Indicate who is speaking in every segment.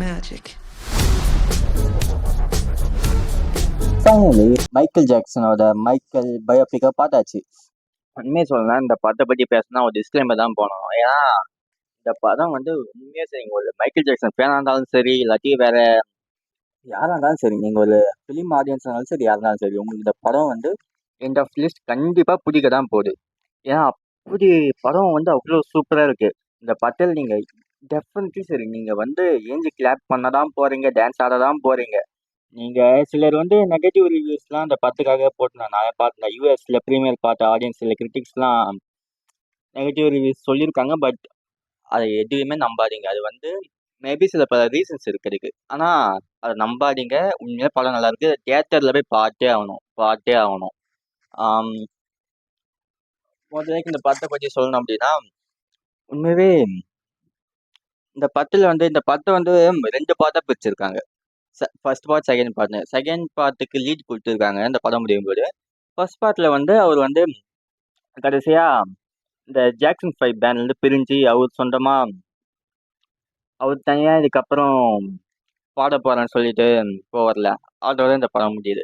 Speaker 1: Magic.
Speaker 2: Finally Michael ஜாக்சனோட Michael பயோபிக்கை பார்த்தாச்சு. உண்மையை சொல்லலாம், இந்த படத்தை பற்றி பேசினா ஒரு டிஸ்க்ளைமர் தான் போனோம். ஏன்னா இந்த படம் வந்து உண்மையே சரி, நீங்கள் ஒரு மைக்கேல் ஜாக்சன் ஃபேனாக இருந்தாலும் சரி, இல்லாட்டி வேற யாராக இருந்தாலும் சரி, நீங்கள் ஒரு ஃபிலிம் ஆடியன்ஸ் இருந்தாலும் சரி, யாராக இருந்தாலும் சரி, உங்களுக்கு இந்த படம் வந்து எண்ட் ஆஃப் லிஸ்ட் கண்டிப்பாக பிடிக்க தான் போகுது. ஏன்னா அப்படி படம் வந்து அவ்வளோ சூப்பராக இருக்குது. இந்த படத்தில் நீங்கள் டெஃபினெட்லி சரி, நீங்கள் வந்து ஏஞ்சி கிளாப் பண்ண தான் போகிறீங்க, டான்ஸ் ஆட தான் போகிறீங்க. நீங்கள் சிலர் வந்து நெகட்டிவ் ரிவ்யூஸ்லாம் அந்த படத்துக்காக போட்டுருந்தாங்க. நான் பார்த்தேன் யூஎஸ்ல ப்ரீமியர் பார்த்த ஆடியன்ஸில் கிரிட்டிக்ஸ்லாம் நெகட்டிவ் ரிவ்யூஸ் சொல்லியிருக்காங்க. பட் அதை எதுவுமே நம்பாதீங்க. அது வந்து மேபி சில பல ரீசன்ஸ் இருக்கு அதுக்கு. ஆனால் அதை நம்பாதீங்க. உண்மையாக படம் நல்லா இருக்கு. தியேட்டரில் போய் பார்த்தே ஆகணும், பார்த்தே ஆகணும். முதல்ல இந்த படத்தை பற்றி சொல்லணும் அப்படின்னா, உண்மையாகவே இந்த படத்தை வந்து 2 பார்ட்டாக பிரிச்சிருக்காங்க. ஃபர்ஸ்ட் பார்ட், செகண்ட் பார்ட்னு. செகண்ட் பார்ட்டுக்கு லீட் கொடுத்துருக்காங்க இந்த படம் முடியும் போது. ஃபர்ஸ்ட் பார்ட்டில் வந்து அவர் வந்து கடைசியாக இந்த ஜாக்சன் 5 பேண்ட்லேருந்து பிரிஞ்சு அவர் சொந்தமாக அவர் தனியாக இதுக்கப்புறம் பாட போகிறேன்னு சொல்லிட்டு போவார்ல, அதோட இந்த படம் முடியுது.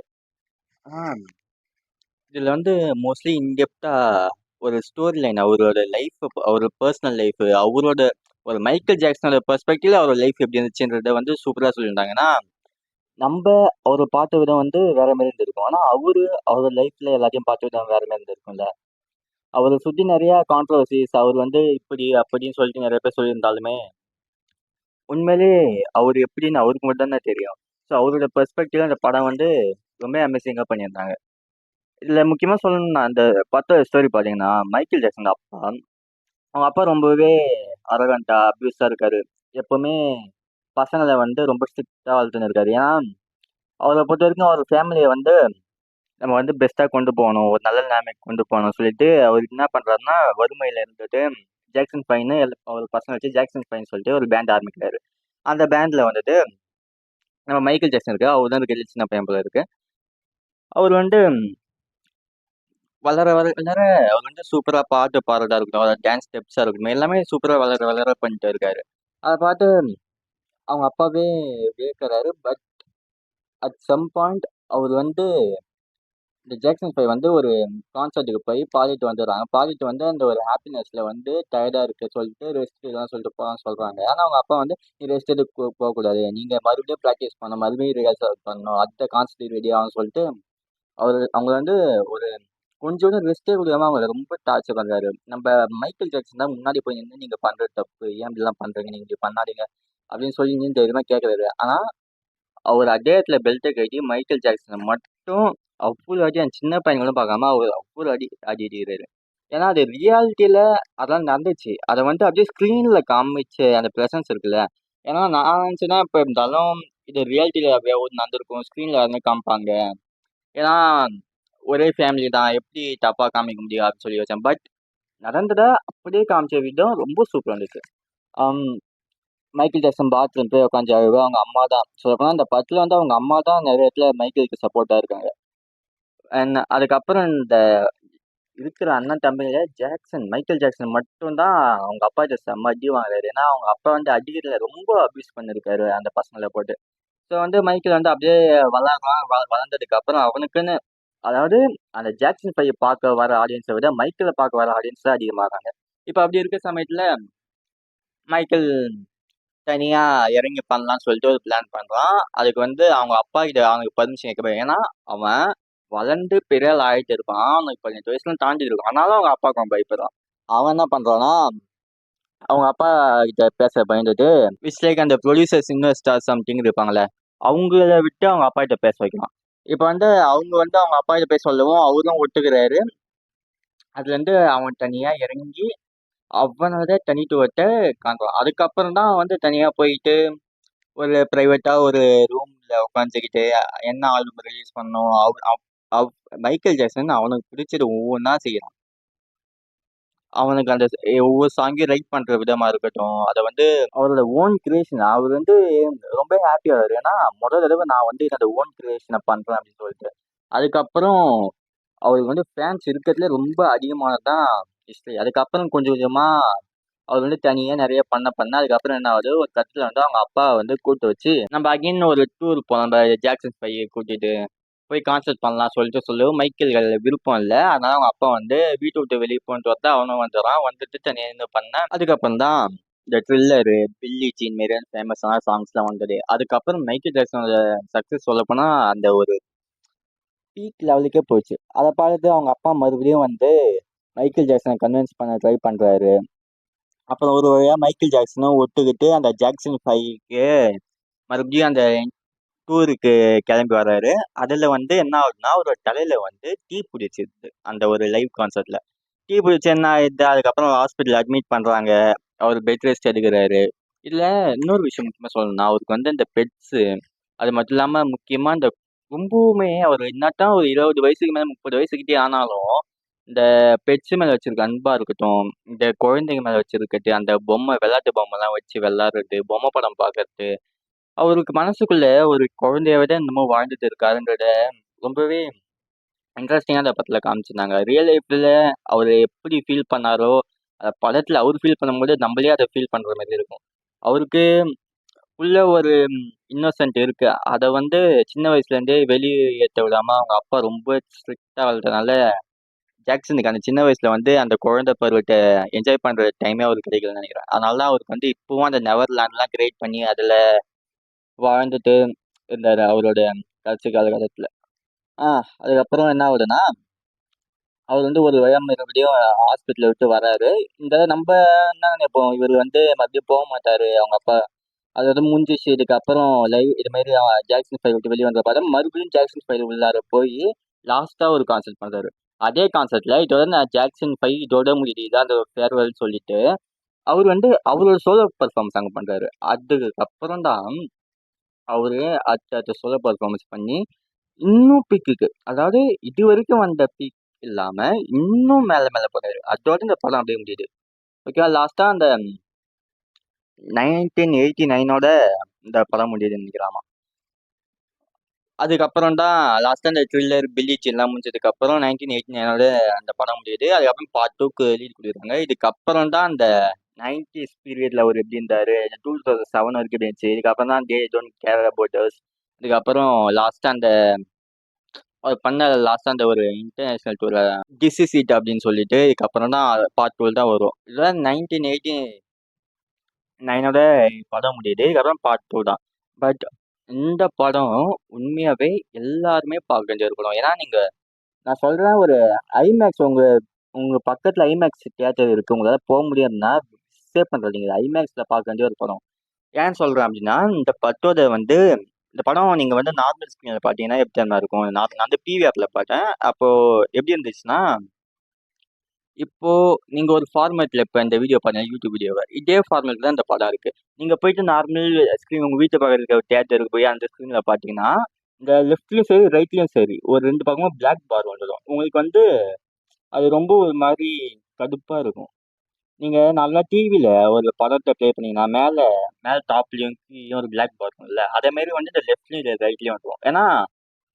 Speaker 2: இதில் வந்து மோஸ்ட்லி இன்டெப்த்தாக ஒரு ஸ்டோரி லைன், அவரோட லைஃப், அவர் பர்சனல் லைஃப், அவரோட ஒரு மைக்கேல் ஜாக்சனோட பெர்ஸ்பெக்டிவ்ல அவர் லைஃப் எப்படி இருந்துச்சுன்றதை வந்து சூப்பராக சொல்லியிருந்தாங்கன்னா, நம்ம அவரை பார்த்த விதம் வந்து வேற மாதிரி இருந்திருக்கும். ஆனால் அவரோட லைஃப்ல எல்லாத்தையும் பார்த்த விதம் வேற மாதிரி இருந்திருக்கும்ல. அவரை சுற்றி நிறையா கான்ட்ரவர்சிஸ், அவர் வந்து இப்படி அப்படின்னு சொல்லிட்டு நிறைய பேர் சொல்லியிருந்தாலுமே, உண்மையிலே அவர் எப்படின்னு அவருக்கு மட்டும் தான் தெரியும். ஸோ அவரோட பெர்ஸ்பெக்டிவ்ல அந்த படம் வந்து ரொம்ப அமேசிங்காக பண்ணியிருந்தாங்க. இதில் முக்கியமாக சொல்லணும்னா, அந்த படத்தோட ஸ்டோரி பார்த்தீங்கன்னா, மைக்கேல் ஜாக்சன் அப்பா, அவங்க அப்பா ரொம்பவே அரகண்டா, அப்யூஸாக இருக்காரு. எப்பவுமே பசங்களை வந்து ரொம்ப ஸ்ட்ரிக்டாக வளர்த்துன்னு இருக்காரு. ஏன்னா அவரை பொறுத்த வரைக்கும் அவர் ஃபேமிலியை வந்து நம்ம வந்து பெஸ்ட்டாக கொண்டு போகணும், ஒரு நல்ல நிலைமைக்கு கொண்டு போகணும்னு சொல்லிட்டு அவர் என்ன பண்ணுறாருன்னா, வறுமையில் இருந்துட்டு ஜாக்சன் ஃபைன்னு அவர் பசங்க வச்சு ஜாக்சன் ஃபைன் சொல்லிட்டு ஒரு பேண்ட் ஆரம்பிக்கிறாரு. அந்த பேண்டில் வந்துட்டு நம்ம மைக்கேல் ஜாக்சன் இருக்கு, அவர் தான் இருக்கிற சின்ன பையன் போல இருக்கு. அவர் வந்து வளர வளர அவர் வந்து சூப்பராக பாட்டு பாடுறதா இருக்கட்டும், அவர் டான்ஸ் ஸ்டெப்ஸாக இருக்கட்டும், எல்லாமே சூப்பராக வளர வளர பண்ணிட்டு இருக்காரு. அதை பார்த்து அவங்க அப்பாவே வியக்கிறாரு. பட் அட் சம் பாயிண்ட் அவர் வந்து இந்த ஜாக்சன் 5 வந்து ஒரு கான்சர்ட்டுக்கு போய் பாடிட்டு வந்துடுறாங்க. பாடிட்டு வந்து அந்த ஒரு ஹாப்பினஸ்ல வந்து டயர்டாக இருக்கு சொல்லிட்டு ரெஸ்ட் இதெல்லாம் சொல்லிட்டு போகலான்னு சொல்கிறாங்க. ஆனால் அவங்க அப்பா வந்து நீ ரெஸ்ட் எடுக்க போகக்கூடாது, நீங்கள் மறுபடியும் ப்ராக்டிஸ் பண்ணணும், மறுபடியும் ரிஹர்சல் பண்ணணும், அடுத்த கான்சர்ட் ரெடி ஆகும்னு சொல்லிட்டு அவங்க வந்து ஒரு கொஞ்சோண்டு ரெஸ்ட்டே கொடுக்காம அவங்கள ரொம்ப டார்ச்சர் பண்ணுறாரு. நம்ம மைக்கேல் ஜாக்சன் தான் முன்னாடி போய் நின்று நீங்கள் பண்ணுறது தப்பு, ஏன் இப்படிலாம் பண்ணுறீங்க, நீங்கள் இப்படி பண்ணாதீங்க அப்படின்னு சொல்லி நின்று தைரியமாக கேட்குறாரு. ஆனால் அவர் அதே இடத்துல பெல்ட்டை கட்டி மைக்கேல் ஜாக்சனை மட்டும் அவ்வளோ அடி, அந்த சின்ன பையன்களும் பார்க்காம அவர் அவ்வளோ அடி அடி அடிக்கிறாரு. ஏன்னா அது ரியாலிட்டியில் அதெல்லாம் நடந்துச்சு. அதை வந்து அப்படியே ஸ்க்ரீனில் காமிச்ச அந்த ப்ரெசன்ஸ் இருக்குல்ல. ஏன்னா நான் நினச்சேன்னா இப்போ இருந்தாலும் இது ரியாலிட்டியில் அப்படியே நடந்திருக்கும், ஸ்க்ரீனில் யாருமே காமிப்பாங்க. ஏன்னா ஒரே ஃபேமிலி தான், எப்படி தப்பாக காமிக்க முடியும் அப்படின்னு சொல்லி வச்சேன். பட் நடந்ததை அப்படியே காமிச்ச விதம் ரொம்ப சூப்பராக இருந்துச்சு. மைக்கேல் ஜாக்சன் பாத்ரூம் போய் உட்காந்து அழுவா, அவங்க அம்மா தான் சொல்லப்போனால் அந்த படத்தில் வந்து அவங்க அம்மா தான் நிறைய இடத்துல மைக்கேலுக்கு சப்போர்ட்டாக இருக்காங்க. அண்ட் அதுக்கப்புறம் இந்த இருக்கிற அண்ணன் தம்பிங்க மைக்கேல் ஜாக்சன் மட்டும்தான் அவங்க அப்பா கிட்ட செம்ம அடி வாங்குறாரு. ஏன்னா அவங்க அப்பா வந்து அடிக்கிறதுல ரொம்ப அபியூஸ் பண்ணிருக்காரு அந்த பசங்களை போட்டு. ஸோ வந்து மைக்கேல் வந்து அப்படியே வளர்றான். வளர்ந்ததுக்கு அப்புறம் அவனுக்குன்னு, அதாவது அந்த ஜாக்சன் பையை பார்க்க வர ஆடியன்ஸை விட மைக்கேலை பார்க்க வர ஆடியன்ஸ் தான் அதிகமாகறாங்க. இப்போ அப்படி இருக்க சமயத்தில் மைக்கேல் தனியா இறங்கி பண்ணலாம்னு சொல்லிட்டு ஒரு பிளான் பண்றான். அதுக்கு வந்து அவங்க அப்பா கிட்ட அவனுக்கு பர்மிஷன் கேட்க போய், ஏன்னா அவன் வளர்ந்து பெரிய ஆள் ஆயிட்டு இருப்பான். அவனுக்கு 18 வயசுல தாண்டி இருக்கும். ஆனாலும் அவங்க அப்பாவுக்கு அவன் பயப்படுறான். அவன் என்ன பண்றான்னா, அவங்க அப்பா கிட்ட பேச பயந்துட்டு இட்ஸ் லைக் அந்த ப்ரொடியூசர்ஸ் இன்வெஸ்டர் சம்திங் இருப்பாங்கல்ல, அவங்கள விட்டு அவங்க அப்பா கிட்ட பேச வைக்கலாம். இப்போ வந்து அவங்க வந்து அவங்க அப்பா கிட்ட பேச சொல்லவும் அவரும் ஒத்துக்கிறாரு. அதுல இருந்து அவன் தனியா இறங்கி அவனோட தனித்துவத்தை காட்டுவான். அதுக்கப்புறம் தான் வந்து தனியா போயிட்டு ஒரு பிரைவேட்டா ஒரு ரூம்ல உட்காந்துக்கிட்டு என்ன ஆல்பம் ரிலீஸ் பண்ணணும், மைக்கேல் ஜாக்சன் அவனுக்கு பிடிச்சது ஒவ்வொன்றா செய்யறான். அவனுக்கு அந்த ஒவ்வொரு சாங்கையும் ரைட் பண்ற விதமா இருக்கட்டும், அதை வந்து அவரோட ஓன் கிரியேஷன். அவர் வந்து ரொம்ப ஹாப்பியா ஆவாரு. ஏன்னா முதல் தடவை நான் வந்து என்னோட ஓன் கிரியேஷனை பண்றேன் அப்படின்னு சொல்லிட்டு. அதுக்கப்புறம் அவருக்கு வந்து ஃபேன்ஸ் இருக்கிறதுல ரொம்ப அதிகமானதுதான் ஹிஸ்டரி. அதுக்கப்புறம் கொஞ்சம் கொஞ்சமா அவர் வந்து தனியா நெறைய பண்ண அதுக்கப்புறம் என்ன ஆகுது, ஒரு கட்டத்துல வந்து அவங்க அப்பா வந்து கூட்டு வச்சு, "நம்ம அகைன் ஒரு டூர் போலாம். நம்ம ஜாக்சன் 5 கூட்டிட்டு போய் கான்சர்ட் பண்ணலாம்" சொல்லவும் விருப்பம் இல்ல. அதனால அவங்க அப்பா வந்து வீட்ட விட்டு வெளிய போன்ட்டு வரத்தா அவனும் வந்துர்றான். வந்துட்டு தனியா நின்னு அதுக்கப்புறம் தான் இந்த த்ரில்லரு, பில்லி ஜீன் மாரியான ஃபேமஸான சாங்ஸ்லாம் வந்தது. அதுக்கப்புறம் மைக்கேல் ஜாக்சனோட சக்சஸ் சொல்லப்போனா அந்த ஒரு பீக் லெவலுக்கே போச்சு. அத பார்த்துட்டு அவங்க அப்பா மறுபடியும் வந்து மைக்கேல் ஜாக்சன கன்வின்ஸ் பண்ண ட்ரை பண்றாரு. அப்புறம் ஒரு வழியா மைக்கேல் ஜாக்சனும் ஒத்துக்கிட்டு அந்த ஜாக்சன் 5க்கு மறுபடியும் அந்த டூருக்கு கிளம்பி வர்றாரு. அதுல வந்து என்ன ஆகுதுன்னா, அவரோட தலையில வந்து தீ பிடிச்சிருது. அந்த ஒரு லைவ் கான்சர்ட்ல. தீ பிடிச்சு என்ன ஆயிடுது, அதுக்கப்புறம் ஹாஸ்பிட்டல் அட்மிட் பண்றாங்க. அவர் பெட் ரெஸ்ட் எடுக்குறாரு. இதுல இன்னொரு விஷயம் முக்கியமா சொல்லணும்னா, அவருக்கு வந்து இந்த பெட்ஸு, அது மட்டும் இல்லாம முக்கியமா இந்த ரொம்பவுமே அவர் என்னதான் ஒரு 20 வயசுக்கு மேல 30 வயசுக்கிட்டயே ஆனாலும், இந்த பெட்ஸ் மேல வச்சிருக்க அன்பா இருக்கட்டும், இந்த குழந்தைங்க மேல வச்சிருக்கது, அந்த விளையாட்டு பொம்மைலாம் வச்சு விளையாடுறது, பொம்மை படம் பார்க்கறது, அவருக்கு மனசுக்குள்ள ஒரு குழந்தைய விட என்னமோ வாழ்ந்துட்டு இருக்காருன்றத ரொம்பவே இன்ட்ரெஸ்டிங்கா அந்த படத்துல காமிச்சிருந்தாங்க. ரியல் லைஃப்ல அவரு எப்படி ஃபீல் பண்ணாரோ, படத்துல அவரு ஃபீல் பண்ணும்போது நம்மளே அத ஃபீல் பண்ற மாரி இருக்கும். அவருக்கு உள்ள ஒரு இன்னோசென்ட் இருக்கு. அத வந்து சின்ன வயசுல இருந்தே வெளியேத்த விடாம அவங்க அப்பா ரொம்ப ஸ்ட்ரிக்ட்டா வளர்த்தனால, ஜாக்சனுக்கு அந்த சின்ன வயசுல வந்து அந்த குழந்தை பருவத்த என்ஜாய் பண்ற டைமே அவருக்கு கிடைக்கலன்னு நெனைக்கிறேன். அதனால தான் அவருக்கு வந்து இப்பவும் அந்த நெவர்லாண்ட்லாம் கிரியேட் பண்ணி அதுல வாழ்ந்துட்டு இருந்தாரு அவரோட கடைசி காலகட்டத்துல. ஆ அதுக்கப்புறம் என்ன ஆகுதுன்னா, அவர் வந்து ஒரு வழியா மறுபடியும் ஹாஸ்பிட்டல விட்டு வராரு. இந்த நம்ப என்ன நினைப்போம், இவரு வந்து மறுபடியும் மாட்டாரு அவங்க அப்பா. அது வந்து முடிஞ்சிருச்சு. இதுக்கப்புறம் இது மாரி ஜாக்சன் 5 விட்டு வெளிய வந்த படம் மறுபடியும் ஜாக்சன் 5 உள்ளார போயி லாஸ்ட்டா ஒரு கான்சர்ட் பண்றாரு. அதே கான்சர்ட்ல இதோட நான் ஜாக்சன் 5 இதோட முடியுது. இதான் அந்த ஃபேர்வெல் சொல்லிட்டு, அவரு வந்து அவரோட சோலோ பெர்ஃபார்மன்ஸ் அங்க பண்றாரு. அதுக்கப்புறம் தான் அவரு அடுத்த சோலோ பெர்ஃபார்மன்ஸ் பண்ணி, இன்னும் பீக்குக்கு அதாவது இதுவரைக்கும் வந்த பீக் இல்லாம, இன்னும் மேல மேல போறாரு. அதோட இந்த படம் அப்படியே முடியுது. ஓகேவா? லாஸ்ட்டா அந்த 1989ஓட இந்த படம் முடியுதுன்னு நெனைக்கிறேன். ஆமா. அதுக்கப்புறம் தான் லாஸ்ட்டா இந்த த்ரில்லர், பில்லி ஜீன்லாம் முடிஞ்சதுக்கப்புறம் 1989ஓட அந்த படம் முடியுது. அதுக்கப்புறம் பார்ட் 2க்கு லீட் குடுக்குறாங்க. இதுக்கப்புறம் தான் அந்த 90ஸ் பீரியட்ல அவரு எப்படி இருந்தாரு, 2007 வரைக்கும் எப்படி இருந்துச்சு. இதுக்கப்புறம் தான் they don't care about us. இதுக்கப்புறம் லாஸ்ட்டா அந்த அவர் பண்ண லாஸ்ட்டா அந்த ஒரு international tour this is it அப்படின்னு சொல்லிட்டு, இதுக்கப்புறம் தான் பார்ட் 2 தான் வரும். இதுதான் 1989ஓட படம் முடியுது. இதுக்கப்புறம் பார்ட் 2 தான். பட் இந்த படம் உண்மையாவே எல்லாருமே பார்க்க வேண்டிய ஒரு படம். ஏன்னா நான் சொல்றேன் ஒரு ஐமேக்ஸ் உங்க உங்க பக்கத்துல ஐமேக்ஸ் தியேட்டர் இருக்கு. உங்களால முடியாதுன்னா மிஸ்ஸே பண்றாதீங்க. ஐமேக்ஸ்ல பார்க்க வேண்டிய ஒரு படம். ஏன் சொல்றேன் அப்படின்னா, இந்த படம் நீங்க வந்து நார்மல் ஸ்க்ரீன்ல பார்த்தீங்கன்னா எப்படி தெரியுமா இருக்கும்? நான் வந்து பிவிஆர்ல பார்த்தேன். அப்போ எப்படி இருந்துச்சுன்னா, இப்போ நீங்க ஒரு ஃபார்மேட்ல இப்ப இந்த வீடியோ பாத்தீங்கன்னா, யூடியூப் வீடியோவ. இதே ஃபார்மேட்ல தான் இந்த படம் இருக்கு. நீங்க போயிட்டு நார்மல் ஸ்க்ரீன் உங்க வீட்டு பக்கத்துல இருக்க தியேட்டருக்கு போய் அந்த ஸ்க்ரீன்ல பாத்தீங்கன்னா, இந்த லெஃப்ட்லயும் சரி, ரைட்லயும் சரி, ஒரு 2 பக்கமும் பிளாக் பார் வந்துடும். உங்களுக்கு வந்து அது ரொம்ப ஒரு மாரி கடுப்பா இருக்கும். நீங்க நல்லா டிவில ஒரு படத்த ப்ளே பண்ணீங்கன்னா, மேல மேல டாப்லயும், கீழயும் ஒரு பிளாக் பார் இருக்கும்ல. அதே மாரி வந்து இந்த லெஃப்ட்லயும், ரைட்லயும் வந்துரும். ஏன்னா,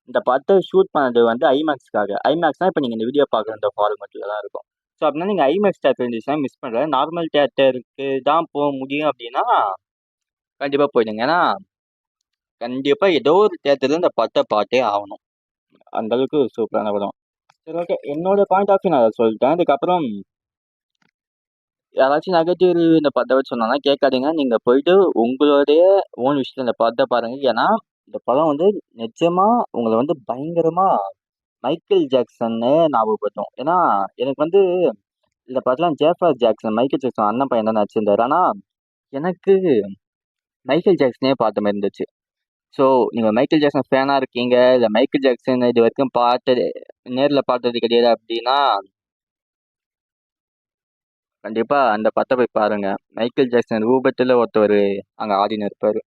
Speaker 2: இந்த படத்த ஷூட் பண்ணது வந்து ஐமேக்ஸ்க்காக. ஐமேக்ஸ்னா இப்ப நீங்க இந்த வீடியோ பாக்குற இந்த ஃபார்மேட்ல தான் இருக்கும். ஸோ, அப்படின்னா நீங்க ஐமேக்ஸ் தியேட்டர் இருந்துச்சுன்னா மிஸ் பண்ற. நார்மல் தியேட்டருக்கு தான் முடியும் அப்படின்னா, கண்டிப்பா போயிடுங்க. ஏன்னா, கண்டிப்பா ஏதோ ஒரு தியேட்டர்ல இந்த படத்த பார்த்தே ஆவணும். அந்த அளவுக்கு ஒரு சூப்பரான படம். சரி ஓகே. என்னோட பாயிண்ட் ஆஃப் வியூ நான் அத சொல்லிட்டேன். இதுக்கப்புறம் யாராச்சும் நெகட்டிவ் ரிவ்யூ இந்த படத்த பத்தி சொன்னாங்கன்னா கேட்காதீங்க. நீங்க போயிட்டு உங்களுடைய ஓன் விஷயத்துல இந்த படத்த பாருங்க. ஏன்னா, இந்த படம் வந்து நிஜமா உங்கள வந்து பயங்கரமா மைக்கேல் ஜாக்சன்னு ஞாபகப்படுத்தும். ஏன்னா, எனக்கு வந்து இந்த படத்துல ஜேஃபர் ஜாக்சன், மைக்கேல் ஜாக்சன் அண்ணன் பையன் தான் நடிச்சிருந்தாரு. ஆனா, எனக்கு மைக்கேல் ஜாக்சனே பார்த்த மாரி இருந்துச்சு. ஸோ, நீங்க மைக்கேல் ஜாக்சன் ஃபேனா இருக்கீங்க, இல்ல மைக்கேல் ஜாக்சன் இதுவரைக்கும் நேர்ல பார்த்தது கிடையாது அப்டின்னா, கண்டிப்பா அந்த படத்த போய் பாருங்க. மைக்கேல் ஜாக்சன் ரூபத்துல ஒருத்தவரு அங்க ஆடின்னு இருப்பாரு.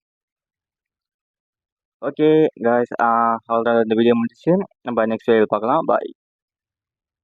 Speaker 2: ஓகே காய்ஸ் அவ்வளோதான் இந்த வீடியோ முடிஞ்சுச்சு. நம்ம நெக்ஸ்ட் வீடியோல பார்க்கலாம். பாய்.